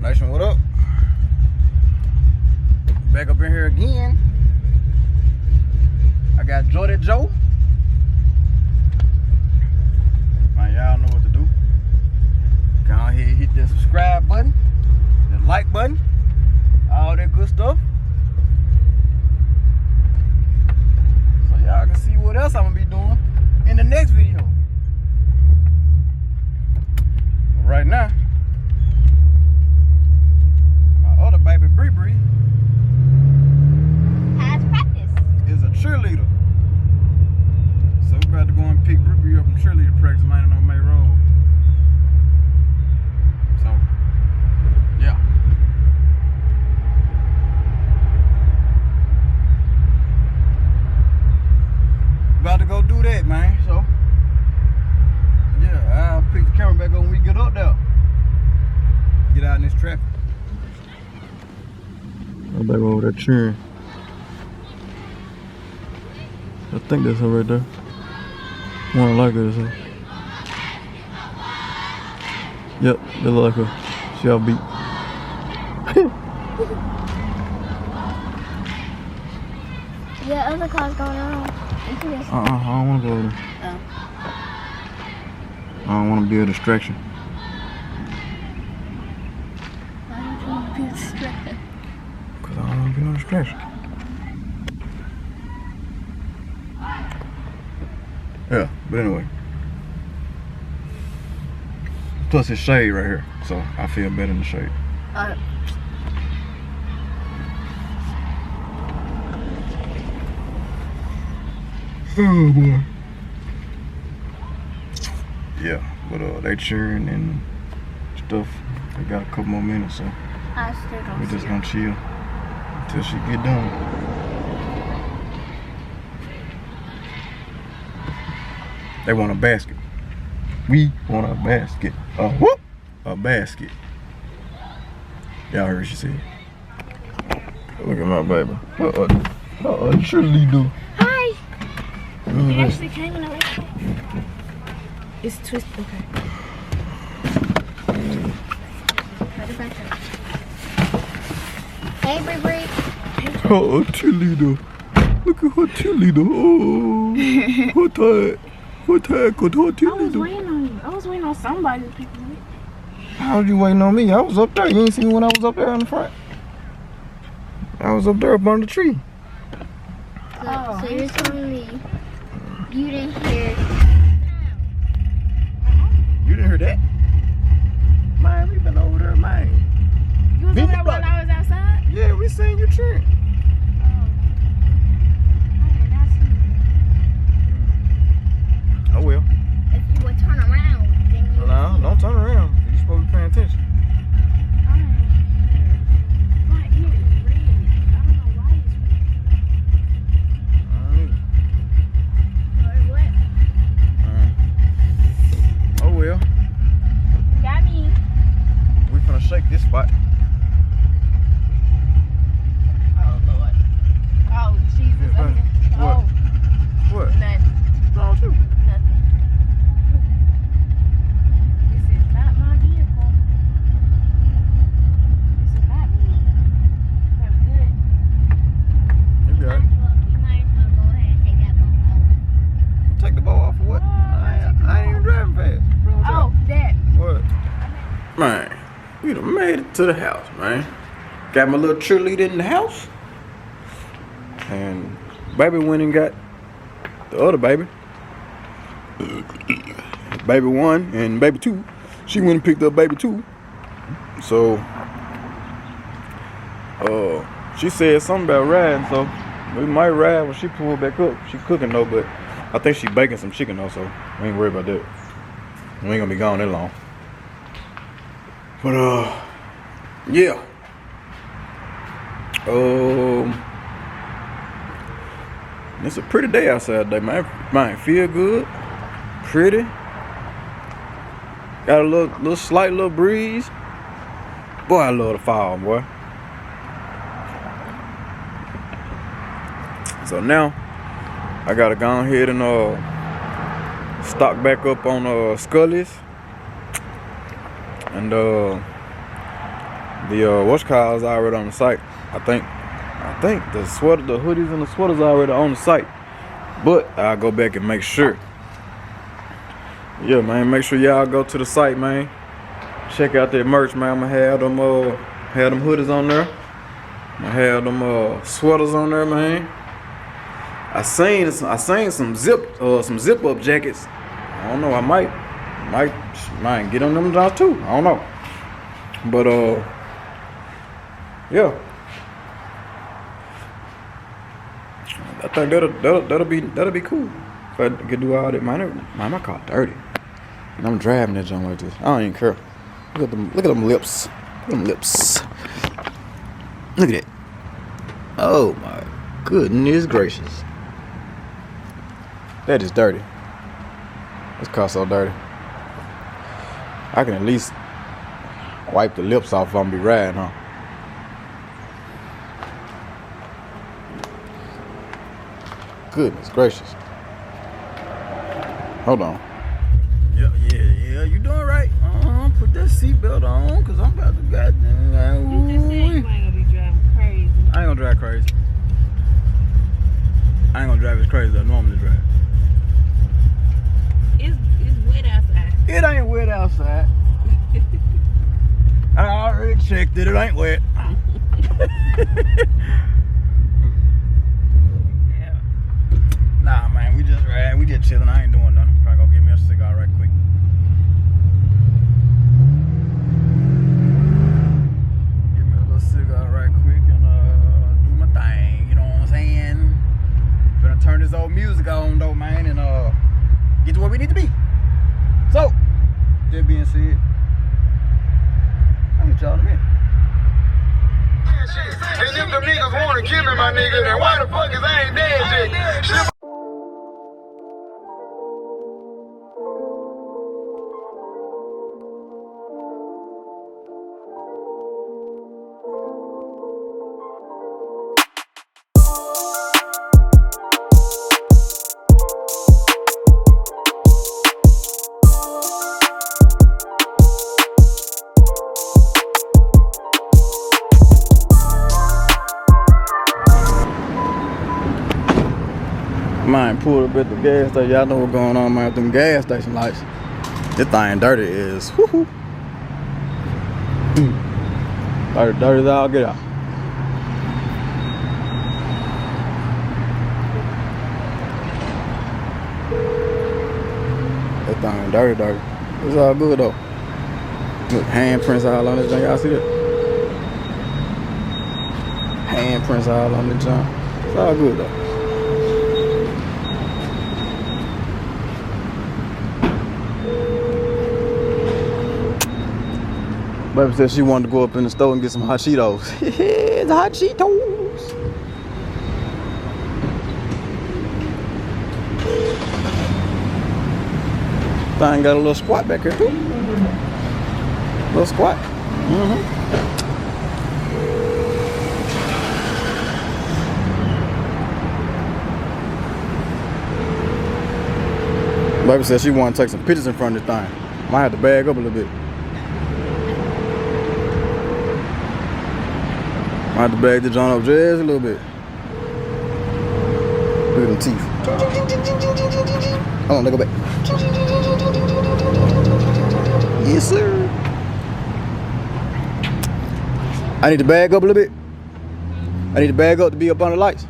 Nation, what up? Back up in here again. I got Jordy Joe. Man, y'all know what to do. Go ahead and hit that subscribe button, the like button, all that good stuff. So y'all can see what else I'm gonna be doing in the next video. But right now, other baby Bree has practice. Is a cheerleader. So we're about to go and pick Bree up from cheerleader practice, man, on MayRose. So, yeah. About to go do that, man. So, yeah, I'll pick the camera back up when we get up there. Get out in this traffic. I'm back over there cheering. I think that's her right there. One like her, so. Yep, they look like her. She all beat. Yeah, other cars going on. I don't want to go over there. Oh. I don't want to be a distraction. Why don't you want to be distracted? Because I don't want to be no distraction. Yeah, but anyway. Plus it's shade right here, so I feel better in the shade. Oh boy. Yeah, but they cheering and stuff. They got a couple more minutes, so I still don't we're just see gonna chill until she get done. They want a basket. We want a basket. Whoop! A basket. Y'all heard what she said. Look at my baby. Cheerleader. Hi! It actually came in a way. It's twisted. Okay. Put it back up. Hey, Bree. Oh, cheerleader. Look at her cheerleader. Oh, what that? What that? Good cheerleader. I was waiting on you. I was waiting on somebody to pick me up. How was you waiting on me? I was up there. You ain't see me when I was up there in the front. I was up there up under the tree. So you're telling me you didn't hear? You didn't hear that? Man, we been over there, man. You was over there while I was outside? Yeah, we seen you cheering. Oh well. If you would turn around, then you No, don't turn around. You're supposed to be paying attention. My ear is red. I don't know why it's red. Or what? Oh well. Got me. We finna shake this spot. Oh Lord. Oh Jesus. Yeah, what? Oh. What? Nothing. What's wrong with you? Nothing. This is not my vehicle. This is not me. I'm good. You be alright. You might as well go ahead and take that boat off. Take the bow off for what? I ain't even driving fast. Oh, that. What? Man, we done made it to the house, man. Got my little cheerleader in the house. And baby went and got the other baby. Baby 1 and baby 2. She went and picked up baby 2. So, she said something about riding, so we might ride when she pull back up. She cooking though, but I think she baking some chicken though, so we ain't worried about that. We ain't gonna be gone that long. But yeah. It's a pretty day outside today, man. Mine feel good, pretty. Got a little slight little breeze. Boy, I love the fall, boy. So now I gotta go ahead and stock back up on Scully's and The what's called is already on the site. I think the sweater, the hoodies and the sweaters are already on the site. But I'll go back and make sure. Yeah, man, make sure y'all go to the site, man. Check out that merch, man. I'ma have them hoodies on there. I'ma have them sweaters on there, man. I seen some zip up jackets. I don't know. I might get on them jobs too. I don't know. But yeah. I think that'll be cool. If I could do all that, man, my car dirty. And I'm driving that junk like this. I don't even care. Look at them lips. Look at them lips. Look at that. Oh my goodness gracious. That is dirty. This car so dirty. I can at least wipe the lips off if I'm be riding, huh? Goodness gracious. Hold on. Yeah, you doing right. Put that seatbelt on, cause I'm about to goddamn. You just said you ain't gonna be driving crazy. I ain't gonna drive crazy. I ain't gonna drive as crazy as I normally drive. It's wet outside. It ain't wet outside. I already checked it. It ain't wet. Yeah. Nah, man, we just riding. We just chilling. I ain't doing nothing. I'm gonna go get me a cigar right quick. Get me a little cigar right quick and do my thing. You know what I'm saying? Gonna turn this old music on though, man, and get to where we need to be. So, that being said, I'll hit y'all in a minute. And if them niggas wanna kill me, my nigga, then why the fuck is I ain't dead yet? Mine pulled up at the gas station. Y'all know what's going on, man, with them gas station lights. This thing dirty is whoo-hoo. Dirty as all get out. That thing dirty. It's all good though. Look, handprints all on this junk. Y'all see that? Handprints all on this junk. It's all good though. Baby said she wanted to go up in the store and get some hot Cheetos. The hot Cheetos. Thing got a little squat back here too. Little squat. Baby said she wanted to take some pictures in front of this thing. Might have to bag up a little bit. I have to bag the joint up just a little bit. Look at them teeth. Hold on, let go back. Yes, sir. I need to bag up a little bit. I need to bag up to be up on the lights.